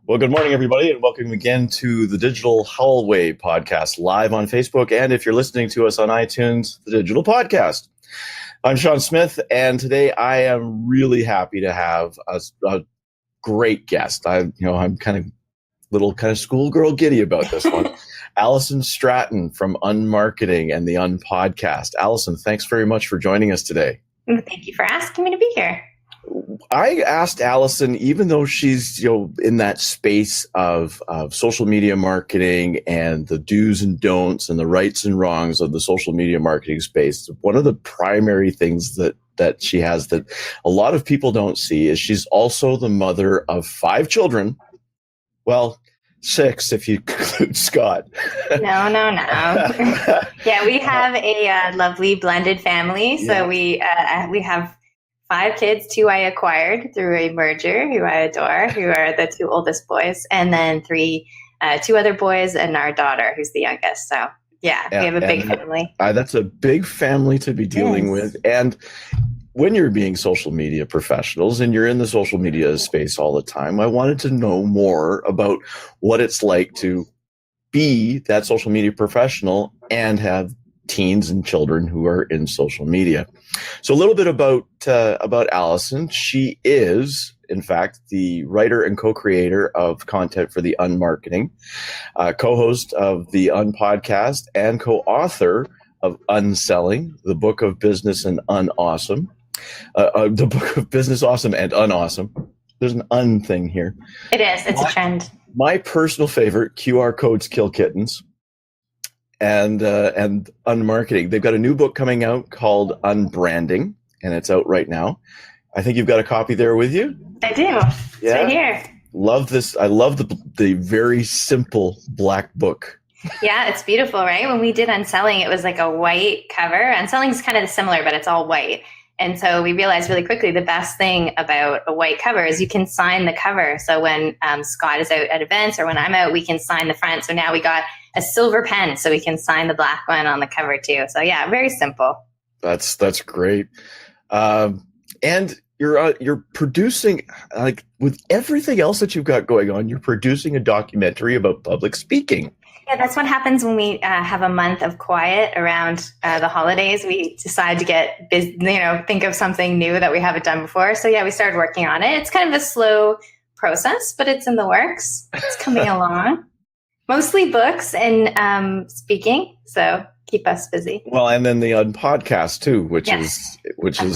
Well, good morning, everybody, and welcome again to the Digital Hallway podcast, live on Facebook, and if you're listening to us on iTunes, the Digital Podcast. I'm Sean Smith, and today I am really happy to have a great guest. I'm kind of schoolgirl giddy about this one. Alison Stratten from Unmarketing and the Unpodcast. Alison, thanks very much for joining us today. Thank you for asking me to be here. I asked Alison, even though she's in that space of social media marketing and the do's and don'ts and the rights and wrongs of the social media marketing space, one of the primary things that she has that a lot of people don't see is she's also the mother of 5 children. Well, 6 if you include Scott. No. Yeah, we have a lovely blended family. So we have 5 kids, 2 I acquired through a merger, who I adore, who are the 2 oldest boys, and then 2 other boys and our daughter, who's the youngest. So we have a big family. That's a big family to be dealing with. And when you're being social media professionals and you're in the social media space all the time, I wanted to know more about what it's like to be that social media professional and have teens and children who are in social media. So a little bit about Alison. She is, in fact, the writer and co-creator of content for the Unmarketing, co-host of the Unpodcast, and co-author of Unselling, the book of business and unawesome. The book of business awesome and unawesome. There's an un thing here. It is. It's a trend. My personal favorite, QR codes kill kittens. And Unmarketing. They've got a new book coming out called Unbranding, and it's out right now. I think you've got a copy there with you. I do. It's right here. Love this. I love the very simple black book. Yeah, it's beautiful, right? When we did Unselling, it was like a white cover. Unselling is kind of similar, but it's all white. And so we realized really quickly the best thing about a white cover is you can sign the cover. So when Scott is out at events or when I'm out, we can sign the front. So now we got a silver pen so we can sign the black one on the cover too. So yeah, very simple. That's great. And you're producing, like, with everything else that you've got going on, you're producing a documentary about public speaking. Yeah, that's what happens when we have a month of quiet around the holidays. We decide to get busy, think of something new that we haven't done before. So yeah, we started working on it. It's kind of a slow process, but it's in the works. It's coming along. Mostly books and speaking. So keep us busy. Well, and then the Unpodcast too, which is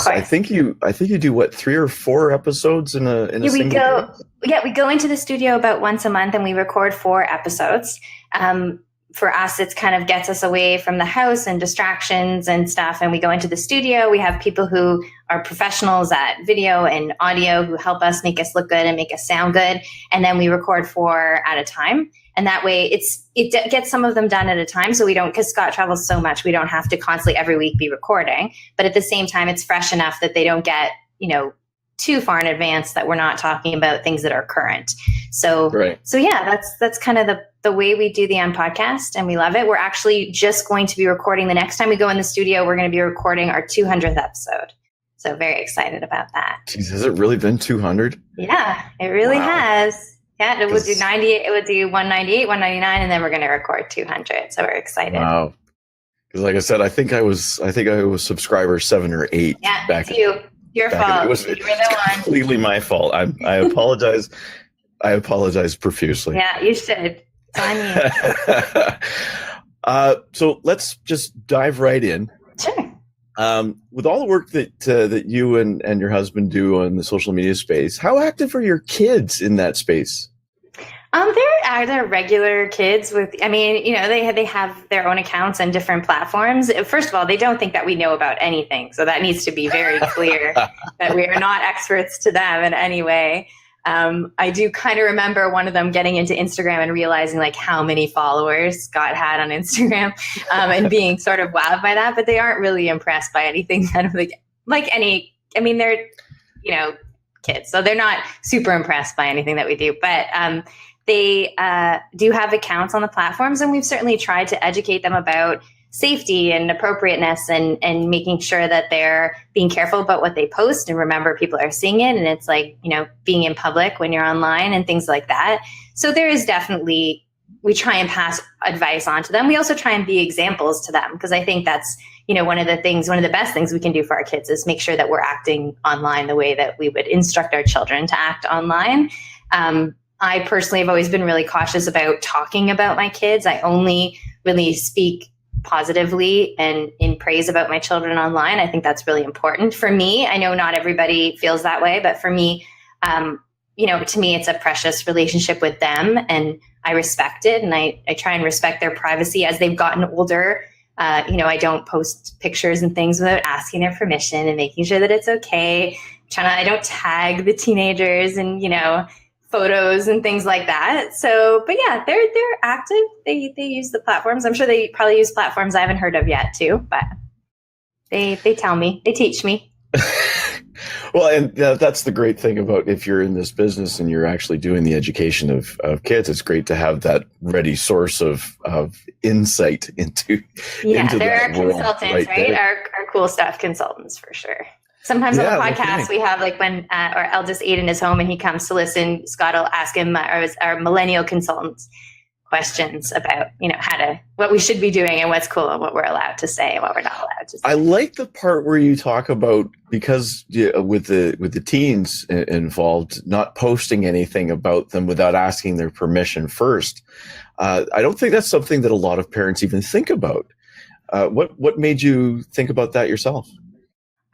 I think you do what, 3 or 4 episodes in a single day? We go into the studio about once a month and we record 4 episodes. For us, it kind of gets us away from the house and distractions and stuff. And we go into the studio. We have people who are professionals at video and audio who help us make us look good and make us sound good. And then we record 4 at a time. And that way it gets some of them done at a time. So we don't, because Scott travels so much, we don't have to constantly every week be recording. But at the same time, it's fresh enough that they don't get, too far in advance that we're not talking about things that are current. So, right. So yeah, that's kind of the way we do the Unpodcast, and we love it. We're actually just going to be recording the next time we go in the studio. We're going to be recording our 200th episode. So very excited about that. Jeez, has it really been 200? Yeah, it really has. Yeah, it would do 98. It would do 198, 199, and then we're going to record 200. So we're excited. Wow. Because like I said, I think I was subscriber 7 or 8. Yeah, back it's you. Your fault. You were the one. Completely my fault. I apologize. I apologize profusely. Yeah, you should. It's on you. So let's just dive right in. Sure. With all the work that you and your husband do on the social media space, how active are your kids in that space? They're regular kids with, they have their own accounts and different platforms. First of all, they don't think that we know about anything. So that needs to be very clear that we are not experts to them in any way. I do kind of remember one of them getting into Instagram and realizing like how many followers Scott had on Instagram, and being sort of wowed by that, but they aren't really impressed by anything that they're, kids. So they're not super impressed by anything that we do, but, they do have accounts on the platforms, and we've certainly tried to educate them about safety and appropriateness and making sure that they're being careful about what they post, and remember people are seeing it, and it's like, being in public when you're online and things like that. So there is definitely, we try and pass advice on to them. We also try and be examples to them, because I think that's, one of the best things we can do for our kids is make sure that we're acting online the way that we would instruct our children to act online. I personally have always been really cautious about talking about my kids. I only really speak positively and in praise about my children online. I think that's really important for me. I know not everybody feels that way, but for me, to me, it's a precious relationship with them, and I respect it. And I try and respect their privacy as they've gotten older. I don't post pictures and things without asking their permission and making sure that it's okay. I don't tag the teenagers and, photos and things like that. So, but yeah, they're active. They use the platforms. I'm sure they probably use platforms I haven't heard of yet too, but they tell me, they teach me. Well, and that's the great thing about if you're in this business and you're actually doing the education of kids, it's great to have that ready source of insight into there are that world consultants, right? Our cool stuff consultants for sure. Sometimes on the podcast, we have like when our eldest Aiden is home and he comes to listen, Scott will ask him, our millennial consultants, questions about, what we should be doing and what's cool and what we're allowed to say and what we're not allowed to say. I like the part where you talk about, because with the teens involved, not posting anything about them without asking their permission first. I don't think that's something that a lot of parents even think about. What made you think about that yourself?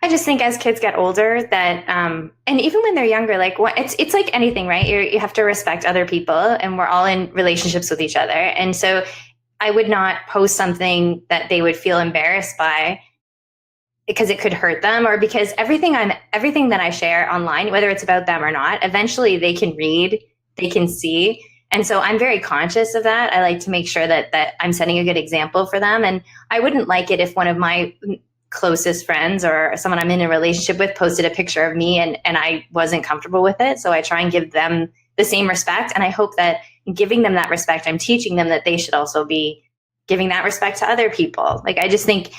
I just think as kids get older that, and even when they're younger, like it's like anything, right? You have to respect other people, and we're all in relationships with each other. And so I would not post something that they would feel embarrassed by because it could hurt them, or because everything that I share online, whether it's about them or not, eventually they can read, they can see. And so I'm very conscious of that. I like to make sure that I'm setting a good example for them. And I wouldn't like it if one of my closest friends or someone I'm in a relationship with posted a picture of me and I wasn't comfortable with it. So I try and give them the same respect. And I hope that in giving them that respect, I'm teaching them that they should also be giving that respect to other people. Like, I just think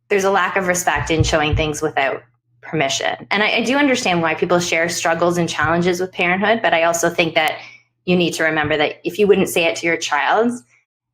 there's a lack of respect in showing things without permission. And I do understand why people share struggles and challenges with parenthood, but I also think that you need to remember that if you wouldn't say it to your child,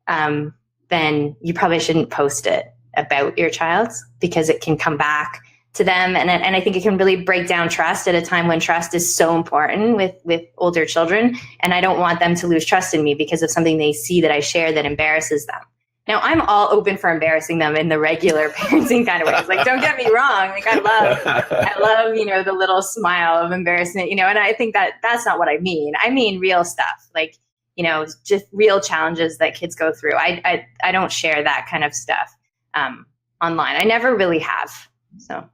then you probably shouldn't post it about your child, because it can come back to them. And I think it can really break down trust at a time when trust is so important with older children. And I don't want them to lose trust in me because of something they see that I share that embarrasses them. Now, I'm all open for embarrassing them in the regular parenting kind of ways. Like, don't get me wrong. Like, I love, the little smile of embarrassment, and I think that's not what I mean. I mean real stuff, like, just real challenges that kids go through. I don't share that kind of stuff online. I never really have. So.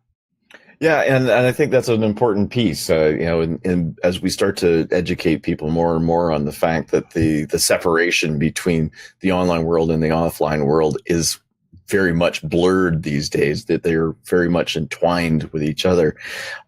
Yeah, and I think that's an important piece, and as we start to educate people more and more on the fact that the separation between the online world and the offline world is very much blurred these days, that they're very much entwined with each other.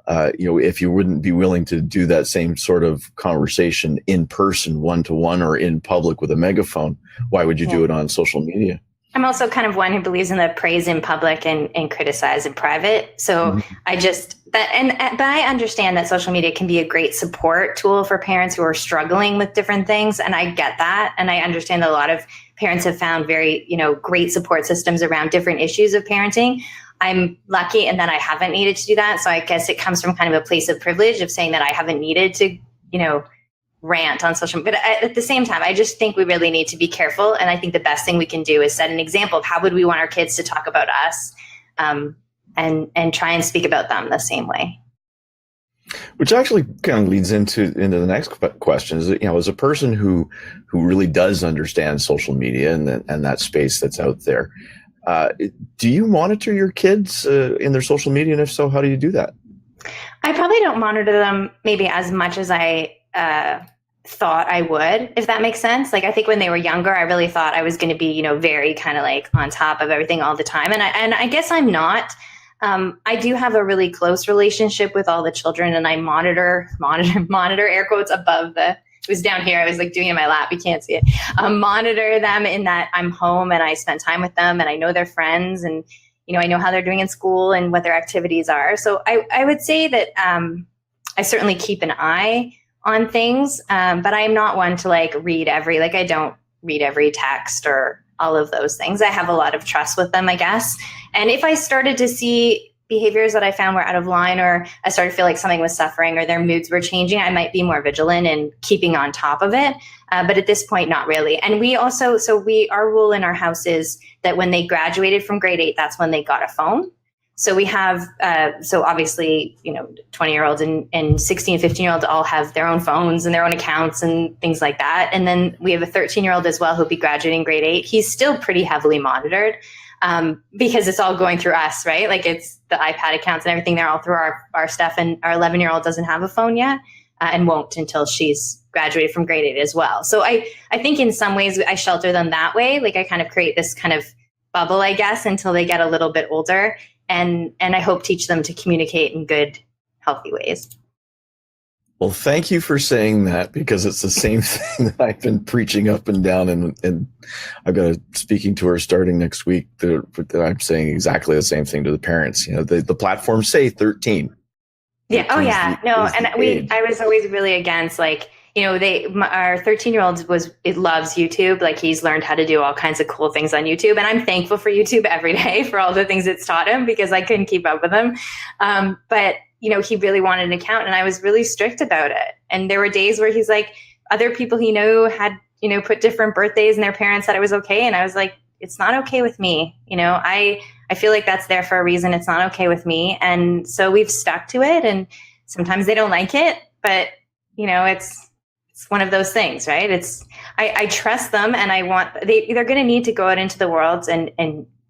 If you wouldn't be willing to do that same sort of conversation in person, one-to-one, or in public with a megaphone, why would you do it on social media? I'm also kind of one who believes in the praise in public and criticize in private. So but I understand that social media can be a great support tool for parents who are struggling with different things. And I get that. And I understand that a lot of parents have found very, great support systems around different issues of parenting. I'm lucky in that I haven't needed to do that. So I guess it comes from kind of a place of privilege of saying that I haven't needed to, rant on social media. But at the same time, I just think we really need to be careful. And I think the best thing we can do is set an example of how would we want our kids to talk about us, and try and speak about them the same way. Which actually kind of leads into the next question is, as a person who really does understand social media and that space that's out there, do you monitor your kids in their social media? And if so, how do you do that? I probably don't monitor them maybe as much as I thought I would, if that makes sense. Like, I think when they were younger, I really thought I was going to be, very kind of like on top of everything all the time. And I guess I'm not. I do have a really close relationship with all the children, and I monitor air quotes above it was down here. I was like doing it in my lap. You can't see it. Monitor them in that I'm home and I spend time with them and I know their friends, and, I know how they're doing in school and what their activities are. So I would say that I certainly keep an eye on things, but I'm not one to like I don't read every text or all of those things. I have a lot of trust with them, I guess. And if I started to see behaviors that I found were out of line, or I started to feel like something was suffering or their moods were changing, I might be more vigilant in keeping on top of it. But at this point, not really. And we also, our rule in our house is that when they graduated from grade 8, that's when they got a phone. So we have, so obviously, 20-year-olds and 16 and 15-year-olds all have their own phones and their own accounts and things like that. And then we have a 13-year-old as well who'll be graduating grade 8. He's still pretty heavily monitored because it's all going through us, right? Like it's the iPad accounts and everything. They're all through our stuff. And our 11-year-old doesn't have a phone yet and won't until she's graduated from grade 8 as well. So I think in some ways I shelter them that way. Like I kind of create this kind of bubble, I guess, until they get a little bit older. And I hope teach them to communicate in good, healthy ways. Well, thank you for saying that, because it's the same thing that I've been preaching up and down. And I've got a speaking tour starting next week that I'm saying exactly the same thing to the parents. The platforms say 13. Yeah. Oh, yeah. I was always really against our 13-year-old loves YouTube. Like he's learned how to do all kinds of cool things on YouTube. And I'm thankful for YouTube every day for all the things it's taught him, because I couldn't keep up with him. But he really wanted an account, and I was really strict about it. And there were days where he's like, other people he knew had, put different birthdays and their parents said it was okay. And I was like, it's not okay with me. I feel like that's there for a reason. It's not okay with me. And so we've stuck to it, and sometimes they don't like it, but it's one of those things, right? I trust them, and they're going to need to go out into the world and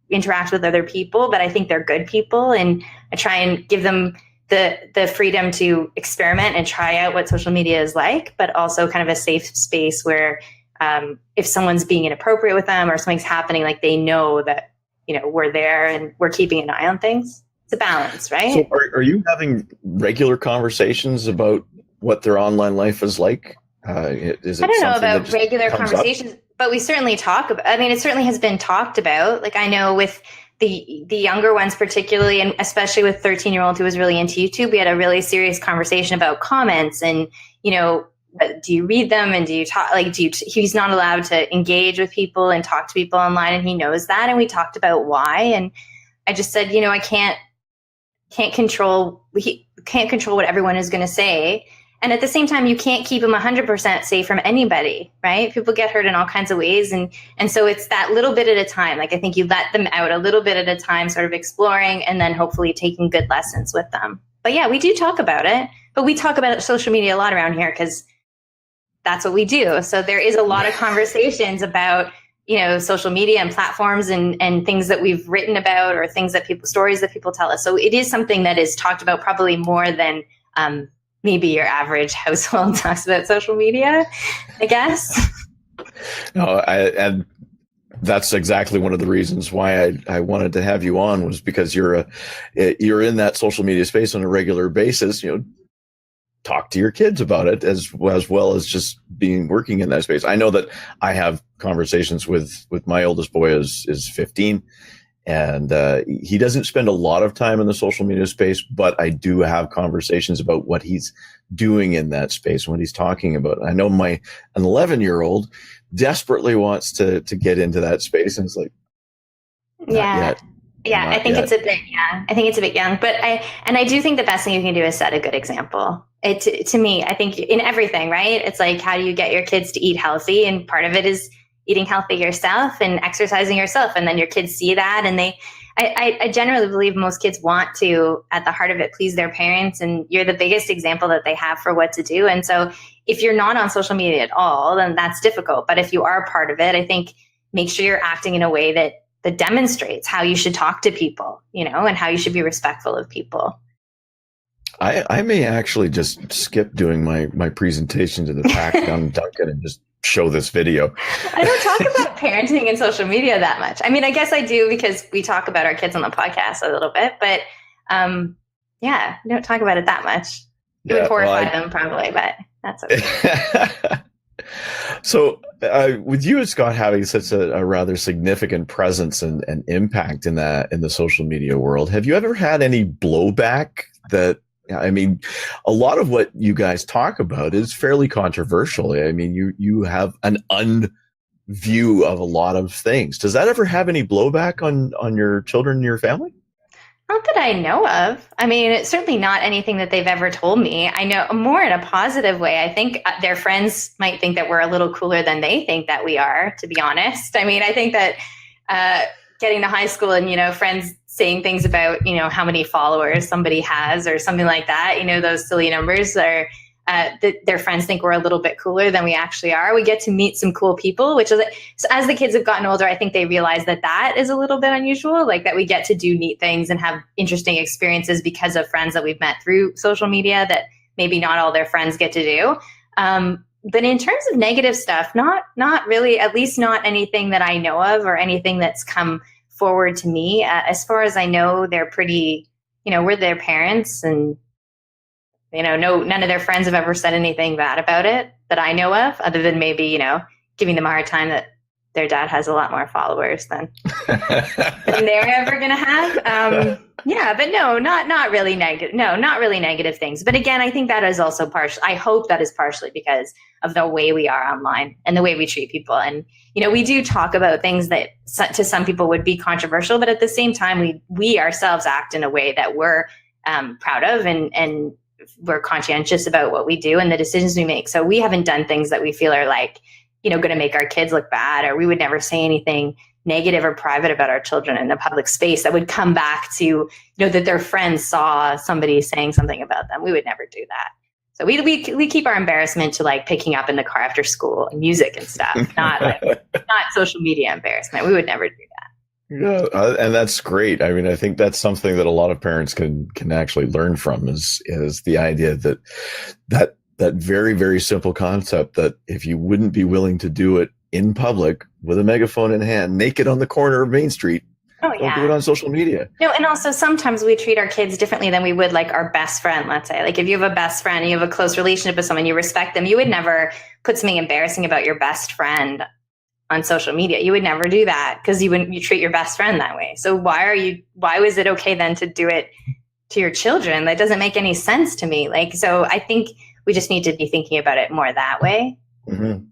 interact with other people, but I think they're good people, and I try and give them the freedom to experiment and try out what social media is like, but also kind of a safe space where if someone's being inappropriate with them or something's happening, like they know that, we're there and we're keeping an eye on things. It's a balance, right? So are you having regular conversations about what their online life is like? Is it I don't know about regular conversations, but we certainly talk about, it certainly has been talked about. Like I know with the younger ones particularly, and especially with 13-year-old who was really into YouTube, we had a really serious conversation about comments and, do you read them and do you talk, he's not allowed to engage with people and talk to people online, and he knows that. And we talked about why. And I just said, I can't control what everyone is going to say. And at the same time, you can't keep them 100% safe from anybody, right? People get hurt in all kinds of ways. And so it's that little bit at a time. Like I think you let them out a little bit at a time, sort of exploring, and then hopefully taking good lessons with them. But yeah, we do talk about it, but we talk about social media a lot around here because that's what we do. So there is a lot of conversations about, social media and platforms and things that we've written about, or stories that people tell us. So it is something that is talked about probably more than, maybe your average household talks about social media, I guess. No, and that's exactly one of the reasons why I wanted to have you on, was because you're in that social media space on a regular basis. Talk to your kids about it as well as just working in that space. I know that I have conversations with my oldest boy is 15. And he doesn't spend a lot of time in the social media space, but I do have conversations about what he's doing in that space, what he's talking about. I know an 11-year-old desperately wants to get into that space, and it's like, yeah, I think it's a bit young. I think it's a bit young, but I do think the best thing you can do is set a good example. To me, I think in everything, right? It's like, how do you get your kids to eat healthy? And part of it is eating healthy yourself and exercising yourself. And then your kids see that. And I generally believe most kids want to, at the heart of it, please their parents. And you're the biggest example that they have for what to do. And so if you're not on social media at all, then that's difficult. But if you are part of it, I think make sure you're acting in a way that demonstrates how you should talk to people, and how you should be respectful of people. I may actually just skip doing my presentation to the pack down Duncan and just show this video. I don't talk about parenting and social media that much. I guess I do because we talk about our kids on the podcast a little bit, but I don't talk about it that much. It would horrify them probably, but that's okay. So with you and Scott having such a rather significant presence and impact in the social media world, have you ever had any blowback that Yeah, I mean, a lot of what you guys talk about is fairly controversial. I mean, you have an view of a lot of things. Does that ever have any blowback on your children and your family? Not that I know of. I mean, it's certainly not anything that they've ever told me. I know more in a positive way. I think their friends might think that we're a little cooler than they think that we are, to be honest. I mean, I think that getting to high school and, friends saying things about, how many followers somebody has or something like that, those silly numbers are, their friends think we're a little bit cooler than we actually are. We get to meet some cool people, which is, so as the kids have gotten older, I think they realize that is a little bit unusual, like that we get to do neat things and have interesting experiences because of friends that we've met through social media that maybe not all their friends get to do. But in terms of negative stuff, not really, at least not anything that I know of or anything that's come forward to me. As far as I know, they're pretty, we're their parents, and none of their friends have ever said anything bad about it that I know of, other than maybe, giving them a hard time that their dad has a lot more followers than they're ever going to have. Yeah, but no, not really negative. No, not really negative things. But again, I think that is also I hope that is partially because of the way we are online and the way we treat people. And, we do talk about things that to some people would be controversial, but at the same time, we ourselves act in a way that we're proud of, and we're conscientious about what we do and the decisions we make. So we haven't done things that we feel are like, going to make our kids look bad, or we would never say anything negative or private about our children in the public space that would come back to, that their friends saw somebody saying something about them. We would never do that. So we keep our embarrassment to like picking up in the car after school and music and stuff, not social media embarrassment. We would never do that. Yeah, and that's great. I mean, I think that's something that a lot of parents can actually learn from is the idea that very, very simple concept that if you wouldn't be willing to do it in public with a megaphone in hand, naked on the corner of Main Street, don't do it on social media. No, and also sometimes we treat our kids differently than we would like our best friend, let's say. Like if you have a best friend and you have a close relationship with someone, you respect them, you would never put something embarrassing about your best friend on social media. You would never do that because you treat your best friend that way. So why was it okay then to do it to your children? That doesn't make any sense to me. Like, so I think we just need to be thinking about it more that way. Mm-hmm.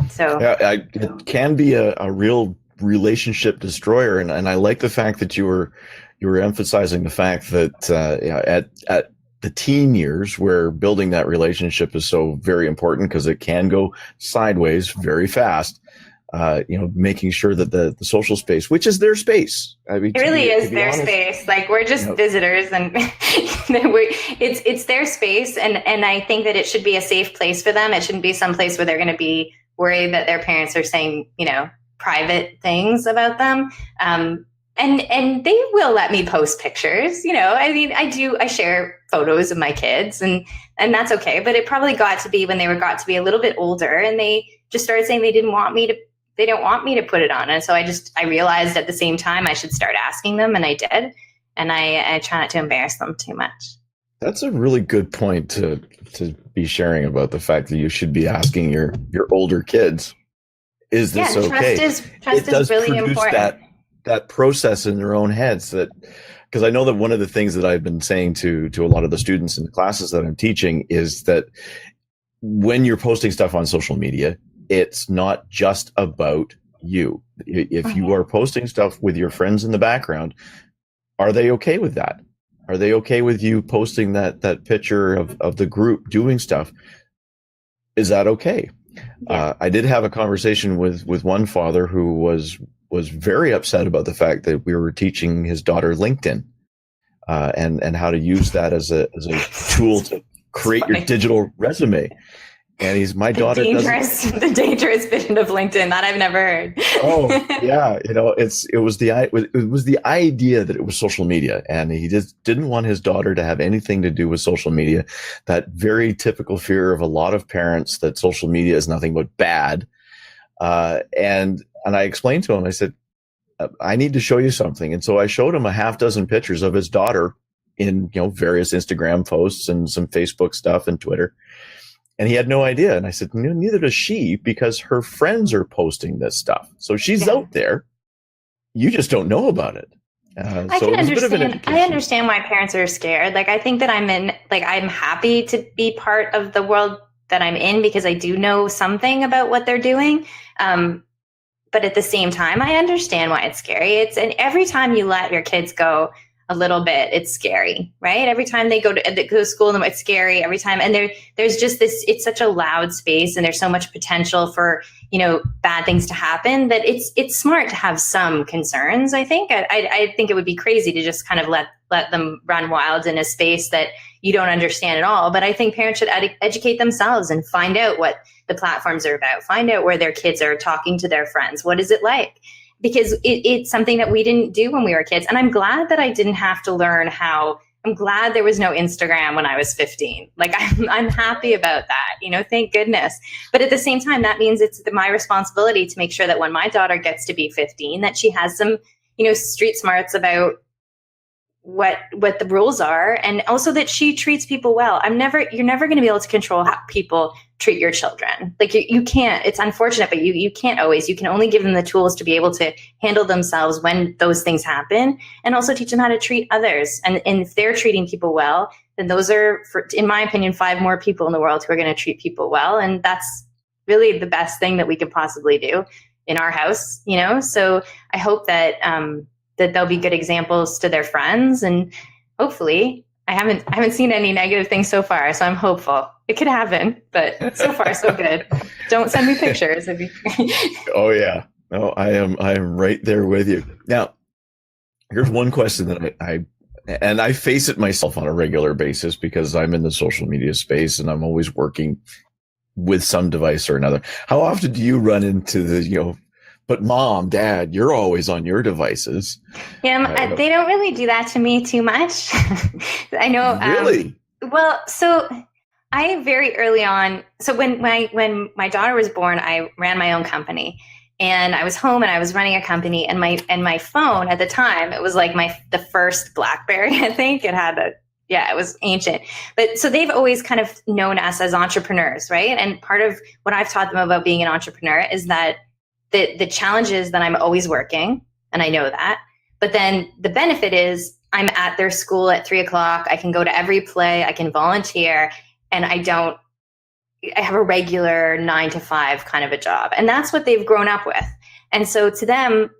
So yeah, it can be a real relationship destroyer. And I like the fact that you were emphasizing the fact that at the teen years where building that relationship is so very important because it can go sideways very fast. Making sure that the social space, which is their space. I mean, it really is their space. Like we're just visitors, and it's their space. And I think that it should be a safe place for them. It shouldn't be some place where they're going to be worried that their parents are saying, private things about them. And they will let me post pictures. I share photos of my kids, and that's okay. But it probably got to be when they got to be a little bit older, and they just started saying they don't want me to put it on. And so I realized at the same time I should start asking them, and I did. And I try not to embarrass them too much. That's a really good point to be sharing about the fact that you should be asking your older kids, is this okay? Trust is really important. That process in their own heads, that because I know that one of the things that I've been saying to a lot of the students in the classes that I'm teaching is that when you're posting stuff on social media, it's not just about you. If you are posting stuff with your friends in the background, are they okay with that? Are they okay with you posting that picture of the group doing stuff? Is that okay? Yeah. I did have a conversation with one father who was very upset about the fact that we were teaching his daughter LinkedIn and how to use that as a tool to create your digital resume. And my daughter the dangerous vision of LinkedIn that I've never heard. Oh yeah, it was the idea that it was social media, and he just didn't want his daughter to have anything to do with social media. That very typical fear of a lot of parents that social media is nothing but bad. And I explained to him, I said, I need to show you something. And so I showed him a half dozen pictures of his daughter in various Instagram posts and some Facebook stuff and Twitter. And he had no idea. And I said, no, neither does she, because her friends are posting this stuff. So she's out there. You just don't know about it. I So can it was a bit of an understand. I education. understand why parents are scared. Like, I think that I'm happy to be part of the world that I'm in because I do know something about what they're doing. But at the same time, I understand why it's scary. And every time you let your kids go a little bit, it's scary, right? Every time they go to school, it's scary every time. And there's just this, it's such a loud space and there's so much potential for, bad things to happen that it's smart to have some concerns. I think, I think it would be crazy to just kind of let them run wild in a space that you don't understand at all. But I think parents should educate themselves and find out what the platforms are about, find out where their kids are talking to their friends. What is it like? Because it's something that we didn't do when we were kids. And I'm glad that I didn't have to learn how. I'm glad there was no Instagram when I was 15. Like, I'm happy about that, thank goodness. But at the same time, that means it's my responsibility to make sure that when my daughter gets to be 15, that she has some, street smarts about what the rules are, and also that she treats people well. You're never going to be able to control how people treat your children. Like, you can't. It's unfortunate, but you can't always. You can only give them the tools to be able to handle themselves when those things happen, and also teach them how to treat others. And if they're treating people well, then those are, in my opinion, 5 more people in the world who are going to treat people well, and that's really the best thing that we could possibly do in our house. So I hope that that they'll be good examples to their friends, and hopefully I haven't seen any negative things so far, so I'm hopeful it could happen, but so far so good. Don't send me pictures if you Oh yeah. No, I am right there with you. Now, here's one question that I face it myself on a regular basis because I'm in the social media space and I'm always working with some device or another. How often do you run into the, but mom, dad, you're always on your devices? Yeah, they don't really do that to me too much. I know. Really? Well, so I very early on. So when my daughter was born, I ran my own company, and I was home and I was running a company, and my phone at the time, it was like the first BlackBerry. I think it had it was ancient. But so they've always kind of known us as entrepreneurs, right? And part of what I've taught them about being an entrepreneur is that the challenge is that I'm always working, and I know that. But then the benefit is I'm at their school at 3:00. I can go to every play. I can volunteer, and I have a regular 9 to 5 kind of a job. And that's what they've grown up with. And so to them,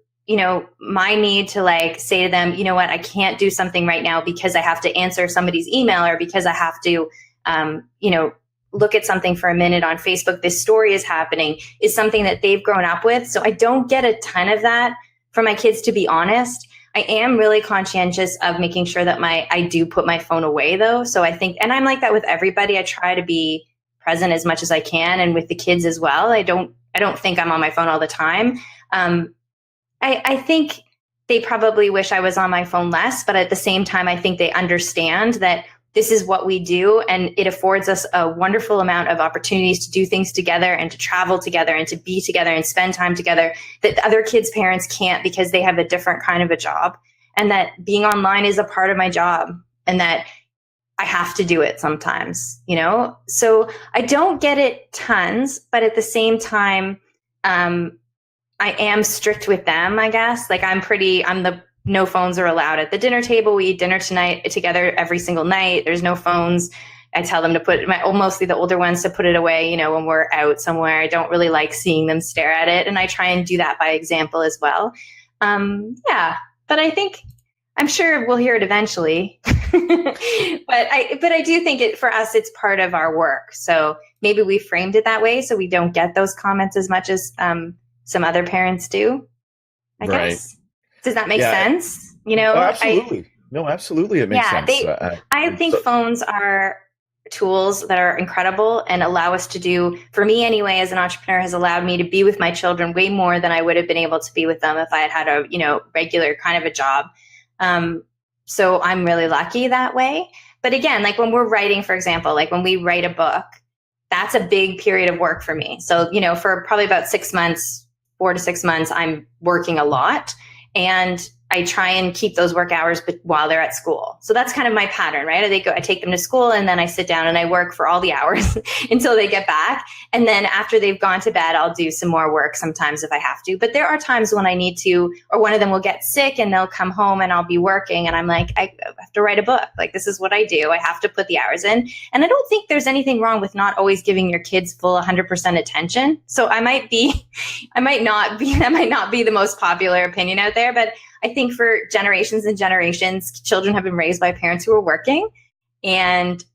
my need to say to them, what, I can't do something right now because I have to answer somebody's email, or because I have to, look at something for a minute on Facebook, this story is happening, is something that they've grown up with. So I don't get a ton of that from my kids, to be honest. I am really conscientious of making sure that I do put my phone away though. So I think, and I'm like that with everybody, I try to be present as much as I can, and with the kids as well. I don't think I'm on my phone all the time. I think they probably wish I was on my phone less, but at the same time, I think they understand that this is what we do, and it affords us a wonderful amount of opportunities to do things together and to travel together and to be together and spend time together that other kids' parents can't because they have a different kind of a job, and that being online is a part of my job, and that I have to do it sometimes, So I don't get it tons, but at the same time, I am strict with them, I guess. Like, I'm the no phones are allowed at the dinner table. We eat dinner together every single night. There's no phones. I tell them to mostly the older ones, to put it away, when we're out somewhere. I don't really like seeing them stare at it. And I try and do that by example as well. But I'm sure we'll hear it eventually. but I do think for us, it's part of our work. So maybe we framed it that way so we don't get those comments as much as some other parents do, I guess. Does that make sense? Oh, absolutely. Absolutely. It makes sense. I think phones are tools that are incredible and allow us to do, for me anyway, as an entrepreneur, has allowed me to be with my children way more than I would have been able to be with them if I had a, regular kind of a job. So I'm really lucky that way. But again, like when we're writing, for example, like when we write a book, that's a big period of work for me. So, for probably about 6 months, 4 to 6 months, I'm working a lot. And I try and keep those work hours while they're at school. So that's kind of my pattern, right? I take them to school and then I sit down and I work for all the hours until they get back. And then after they've gone to bed, I'll do some more work sometimes if I have to. But there are times when I need to, or one of them will get sick and they'll come home and I'll be working and I'm like, I have to write a book. Like, this is what I do. I have to put the hours in. And I don't think there's anything wrong with not always giving your kids full 100% attention. So that might not be the most popular opinion out there, but I think for generations and generations, children have been raised by parents who are working, and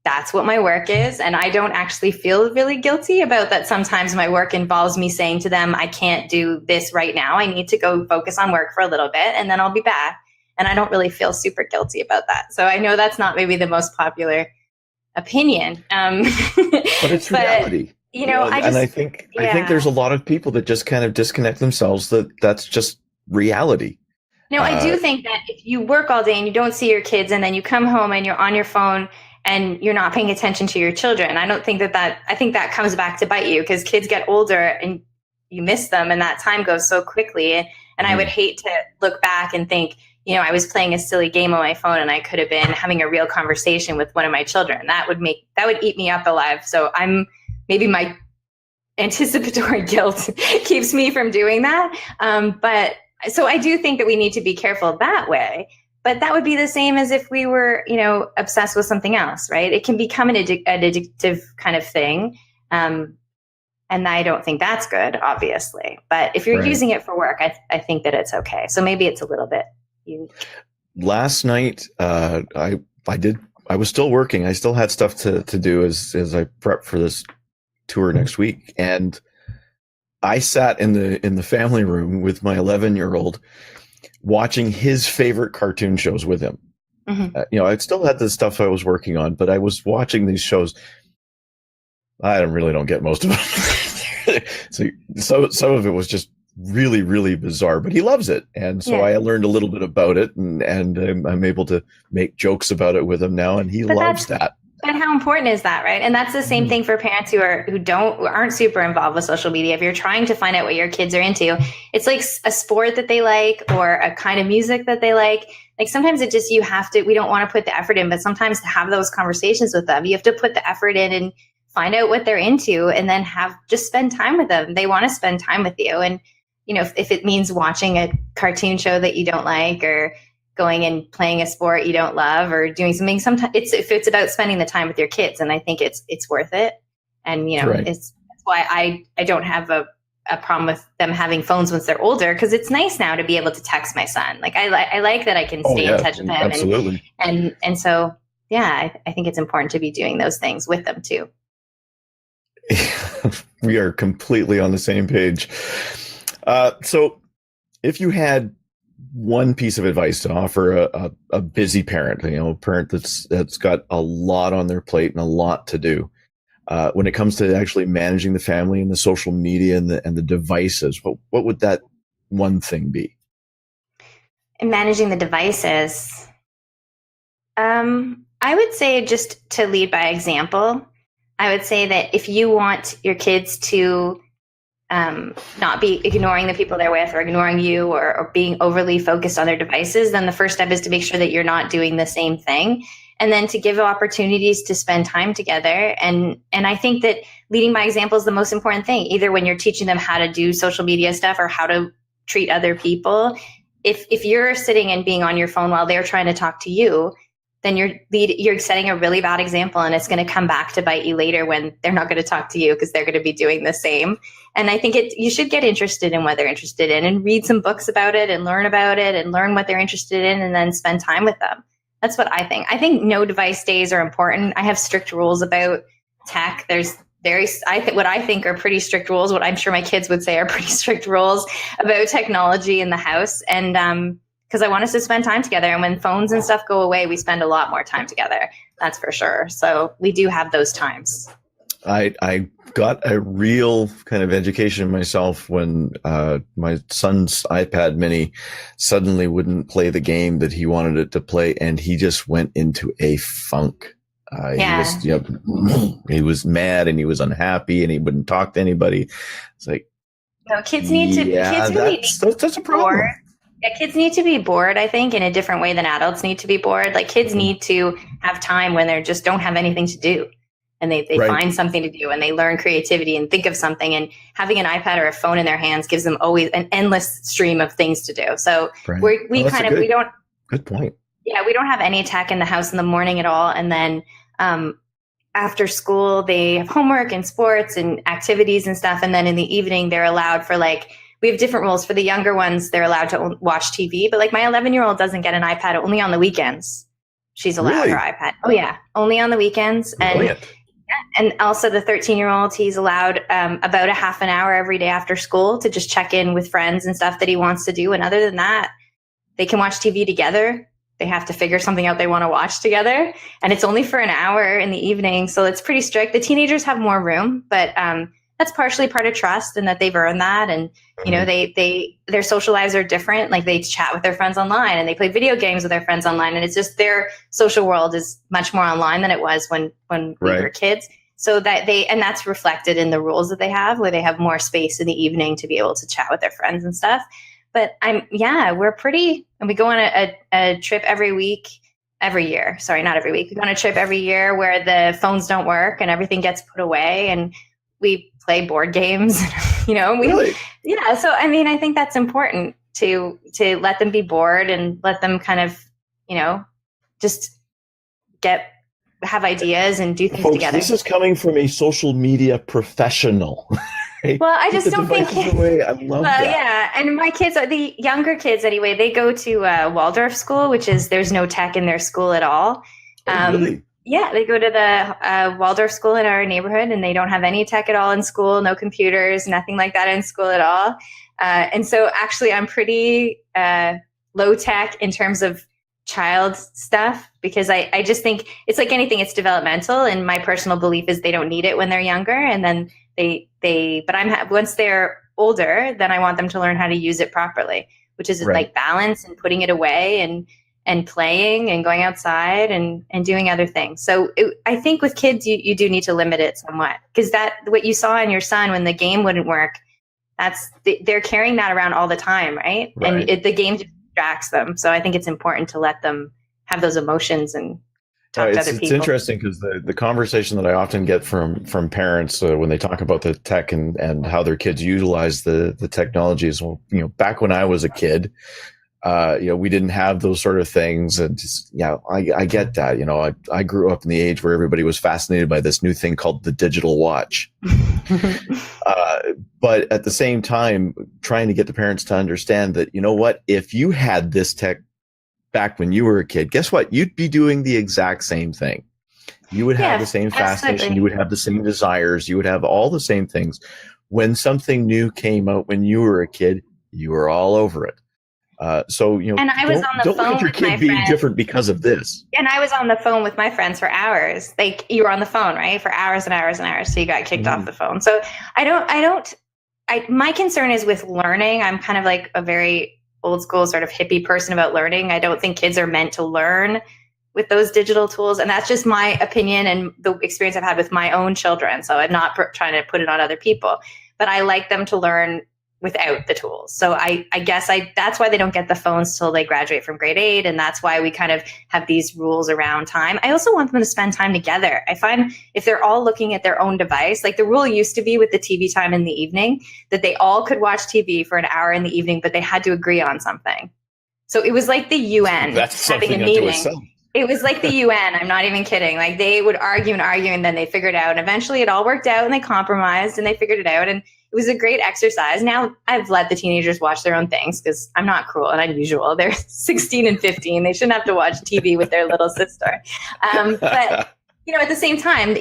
that's what my work is. And I don't actually feel really guilty about that. Sometimes my work involves me saying to them, I can't do this right now. I need to go focus on work for a little bit and then I'll be back. And I don't really feel super guilty about that. So I know that's not maybe the most popular opinion. But it's reality. I think there's a lot of people that just kind of disconnect themselves. That's just reality. No, I do think that if you work all day and you don't see your kids and then you come home and you're on your phone and you're not paying attention to your children, I think that comes back to bite you, because kids get older and you miss them and that time goes so quickly. And I would hate to look back and think, I was playing a silly game on my phone and I could have been having a real conversation with one of my children. That would eat me up alive. So maybe my anticipatory guilt keeps me from doing that. So I do think that we need to be careful that way, but that would be the same as if we were, obsessed with something else, right? It can become an addictive kind of thing. And I don't think that's good, obviously. But if you're using it for work, I think that it's okay. So maybe it's a little bit unique. Last night, I was still working. I still had stuff to do as I prep for this tour next week. And I sat in the family room with my 11-year-old watching his favorite cartoon shows with him. Mm-hmm. I still had the stuff I was working on, but I was watching these shows. I don't get most of it. so some of it was just really, really bizarre, but he loves it. And so I learned a little bit about it and I'm able to make jokes about it with him now. And he loves that. But how important is that, right? And that's the same thing for parents who aren't super involved with social media. If you're trying to find out what your kids are into, it's like a sport that they like or a kind of music that they like. Like sometimes we don't want to put the effort in, but sometimes to have those conversations with them, you have to put the effort in and find out what they're into and then just spend time with them. They want to spend time with you. And, if it means watching a cartoon show that you don't like or going and playing a sport you don't love or doing something, sometimes if it's about spending the time with your kids, and I think it's worth it. And, that's why I don't have a problem with them having phones once they're older, because it's nice now to be able to text my son. Like I like that I can stay in touch with him. Absolutely. And so, I think it's important to be doing those things with them too. We are completely on the same page. So if you had one piece of advice to offer a busy parent, a parent that's got a lot on their plate and a lot to do, when it comes to actually managing the family and the social media and the devices, what would that one thing be? In managing the devices, I would say just to lead by example. I would say that if you want your kids to not be ignoring the people they're with or ignoring you or being overly focused on their devices, then the first step is to make sure that you're not doing the same thing. And then to give opportunities to spend time together. And I think that leading by example is the most important thing, either when you're teaching them how to do social media stuff or how to treat other people. If you're sitting and being on your phone while they're trying to talk to you, then you're setting a really bad example, and it's going to come back to bite you later when they're not going to talk to you because they're going to be doing the same. And I think you should get interested in what they're interested in and read some books about it and learn about it and learn what they're interested in and then spend time with them. That's what I think. I think no device days are important. I have strict rules about tech. There's what I think are pretty strict rules, what I'm sure my kids would say are pretty strict rules about technology in the house. And, because I want us to spend time together. And when phones and stuff go away, we spend a lot more time together. That's for sure. So we do have those times. I got a real kind of education myself when my son's iPad mini suddenly wouldn't play the game that he wanted it to play. And he just went into a funk. He was mad and he was unhappy and he wouldn't talk to anybody. It's like, no, kids need to. Kids really need that's a problem. Yeah, kids need to be bored, I think, in a different way than adults need to be bored. Like kids need to have time when they just don't have anything to do. And they Right. find something to do and they learn creativity and think of something, and having an iPad or a phone in their hands gives them always an endless stream of things to do. So Right. we don't, good point. yeah, we don't have any tech in the house in the morning at all. And then after school, they have homework and sports and activities and stuff. And then in the evening, they're allowed for we have different rules. For the younger ones, they're allowed to watch TV. But my 11-year-old doesn't get an iPad, only on the weekends. She's allowed her iPad. Oh, yeah. Only on the weekends. And also the 13-year-old, he's allowed about a half an hour every day after school to just check in with friends and stuff that he wants to do. And other than that, they can watch TV together. They have to figure something out they want to watch together. And it's only for an hour in the evening. So it's pretty strict. The teenagers have more room, but that's partially part of trust and that they've earned that. And, their social lives are different. Like they chat with their friends online and they play video games with their friends online. And it's just their social world is much more online than it was when we were kids. So and that's reflected in the rules that they have, where they have more space in the evening to be able to chat with their friends and stuff. But we're pretty, and we go on a trip every year. Sorry, not every week. We go on a trip every year where the phones don't work and everything gets put away and we play board games, Really? Yeah. So, I think that's important to let them be bored and let them kind of, just have ideas and do things Folks, together. This is coming from a social media professional. Right? Well, I just don't think. I love that. Yeah, and my kids, the younger kids anyway, they go to Waldorf school, there's no tech in their school at all. Really? Yeah, they go to the Waldorf school in our neighborhood, and they don't have any tech at all in school, no computers, nothing like that in school at all. And so actually I'm pretty low tech in terms of child stuff, because I just think it's like anything, it's developmental. And my personal belief is they don't need it when they're younger. And then once they're older, then I want them to learn how to use it properly, which is like balance and putting it away and playing and going outside and doing other things. So I think with kids, you do need to limit it somewhat, because what you saw in your son when the game wouldn't work, they're carrying that around all the time, right? And the game just distracts them. So I think it's important to let them have those emotions and talk to other people. It's interesting because the conversation that I often get from parents when they talk about the tech and how their kids utilize the technology is, well, back when I was a kid, we didn't have those sort of things. And just, I get that. I grew up in the age where everybody was fascinated by this new thing called the digital watch. But at the same time, trying to get the parents to understand that, if you had this tech back when you were a kid, guess what? You'd be doing the exact same thing. You would have the same fascination. You would have the same desires. You would have all the same things. When something new came out when you were a kid, you were all over it. And I was on the phone with your kid being different because of this. And I was on the phone with my friends for hours. Like you were on the phone, right? For hours and hours and hours. So you got kicked off the phone. So my concern is with learning. I'm kind of like a very old school sort of hippie person about learning. I don't think kids are meant to learn with those digital tools. And that's just my opinion and the experience I've had with my own children. So I'm not trying to put it on other people, but I like them to learn without the tools. So I guess that's why they don't get the phones till they graduate from grade 8. And that's why we kind of have these rules around time. I also want them to spend time together. I find if they're all looking at their own device, like the rule used to be with the TV time in the evening, that they all could watch TV for an hour in the evening, but they had to agree on something. So it was like the UN having a meeting. It was like the UN. I'm not even kidding. Like they would argue and then they figured it out. And eventually it all worked out and they compromised and they figured it out. And it was a great exercise. Now I've let the teenagers watch their own things because I'm not cruel and unusual. They're 16 and 15. They shouldn't have to watch TV with their little sister. But, at the same time,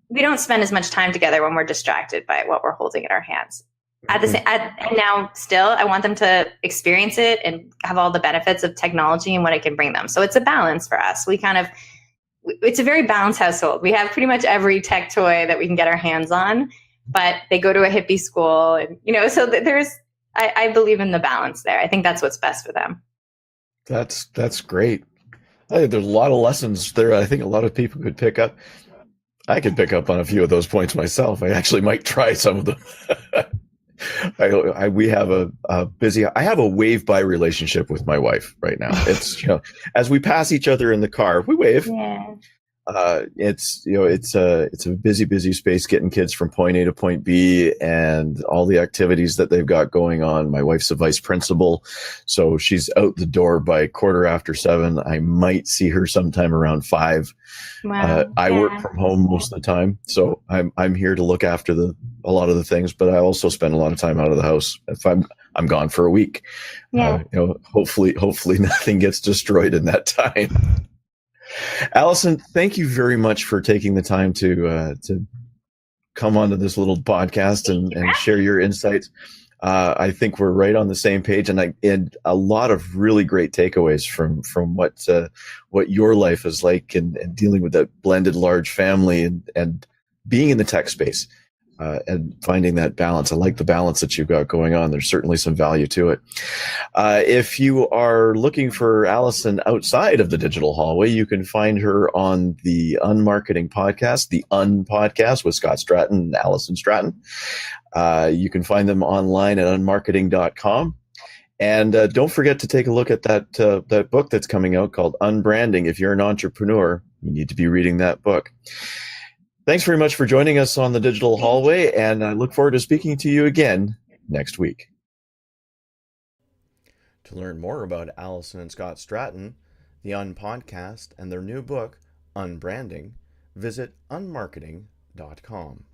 we don't spend as much time together when we're distracted by what we're holding in our hands. And now still, I want them to experience it and have all the benefits of technology and what it can bring them. So it's a balance for us. It's a very balanced household. We have pretty much every tech toy that we can get our hands on, but they go to a hippie school and, so I believe in the balance there. I think that's what's best for them. That's great. I think there's a lot of lessons there. I think a lot of people could pick up. I could pick up on a few of those points myself. I actually might try some of them. We have a busy. I have a wave by relationship with my wife right now. It's as we pass each other in the car, we wave. Yeah. It's a busy space getting kids from point A to point B and all the activities that they've got going on. My wife's a vice principal, so she's out the door by 7:15. I might see her sometime around 5. Wow. I work from home most of the time, so I'm here to look after a lot of the things, but I also spend a lot of time out of the house. If I'm gone for a week, Yeah. hopefully nothing gets destroyed in that time. Alison, thank you very much for taking the time to come onto this little podcast and share your insights. I think we're right on the same page, and a lot of really great takeaways from what your life is like and dealing with that blended large family and being in the tech space and finding that balance. I like the balance that you've got going on. There's certainly some value to it. If you are looking for Alison outside of the digital hallway, you can find her on the Unmarketing podcast, the Un podcast with Scott Stratten and Alison Stratten. You can find them online at unmarketing.com. And don't forget to take a look at that book that's coming out called Unbranding. If you're an entrepreneur, you need to be reading that book. Thanks very much for joining us on the Digital Hallway, and I look forward to speaking to you again next week. To learn more about Alison and Scott Stratten, the Un podcast, and their new book, Unbranding, visit unmarketing.com.